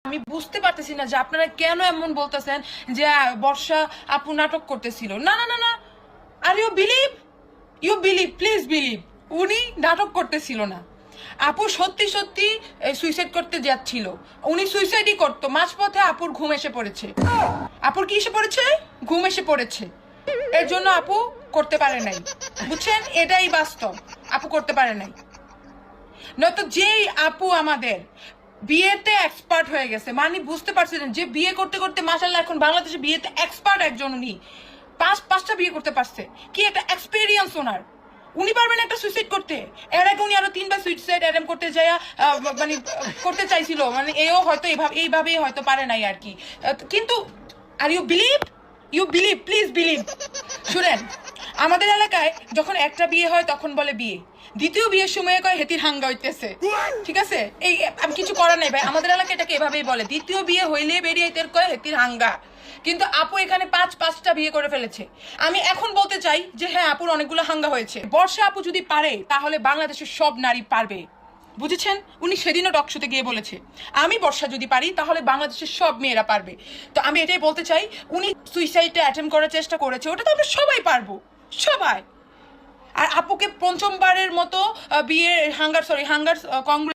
আমি বুঝতে পারতেছি না যে আপনারা কেন এমন বলতেছেন যে বর্ষা আপু নাটক করতেছিল। না না না না, আর ইউ বিলিভ প্লিজ বিলিভ, উনি নাটক করতেছিল না। আপু সত্যি সত্যি সুইসাইড করতে যাচ্ছিল, উনি সুইসাইডই করতো। মাঝপথে আপুর ঘুম এসে পড়েছে। আপুর কি এসে পড়েছে? ঘুম এসে পড়েছে। এর জন্য আপু করতে পারে নাই, বুঝছেন? এটাই বাস্তব, আপু করতে পারে নাই। নয়তো যেই আপু আমাদের বিয়েতে এক্সপার্ট হয়ে গেছে, মানে বুঝতে পারছিলেন যে বিয়ে করতে করতে মাশাআল্লাহ এখন বাংলাদেশে বিয়েতে এক্সপার্ট একজন, উনি পাঁচটা বিয়ে করতে পারছে, কি একটা এক্সপেরিয়েন্স ওনার। উনি পারবেন একটা সুইসাইড করতে? এর আগে উনি আরো 3বার সুইসাইড অ্যাটেম্প করতে যায়, মানে করতে চাইছিল, মানে এও হয়তো এইভাবেই হয়তো পারে নাই আর কি। কিন্তু আর ইউ বিলিভ প্লিজ বিলিভ। শুনেন, আমাদের এলাকায় যখন একটা বিয়ে হয় তখন বলে বিয়ে, দ্বিতীয় বিয়ের সময় কয় হেতির হাঙ্গা হইতেছে। ঠিক আছে, এই আমি কিছু করার নাই ভাই, আমাদের এলাকায় এটাকে এভাবেই বলে, দ্বিতীয় বিয়ে হইলে বেরিয়ে হেতের কয় হেতির হাঙ্গা। কিন্তু আপু এখানে পাঁচটা বিয়ে করে ফেলেছে। আমি এখন বলতে চাই যে হ্যাঁ, আপুর অনেকগুলো হাঙ্গা হয়েছে। বর্ষা আপু যদি পারে তাহলে বাংলাদেশের সব নারী পারবে, বুঝেছেন? উনি সেদিনও টক শোতে গিয়ে বলেছে আমি বর্ষা যদি পারি তাহলে বাংলাদেশের সব মেয়েরা পারবে। তো আমি এটাই বলতে চাই, উনি সুইসাইডে অ্যাটেম্প করার চেষ্টা করেছে, ওটা তো আমরা সবাই পারবো, সবাই। আর আপুকে পঞ্চমবারের মতো বিয়ে হাঙ্গার কংগ্রেস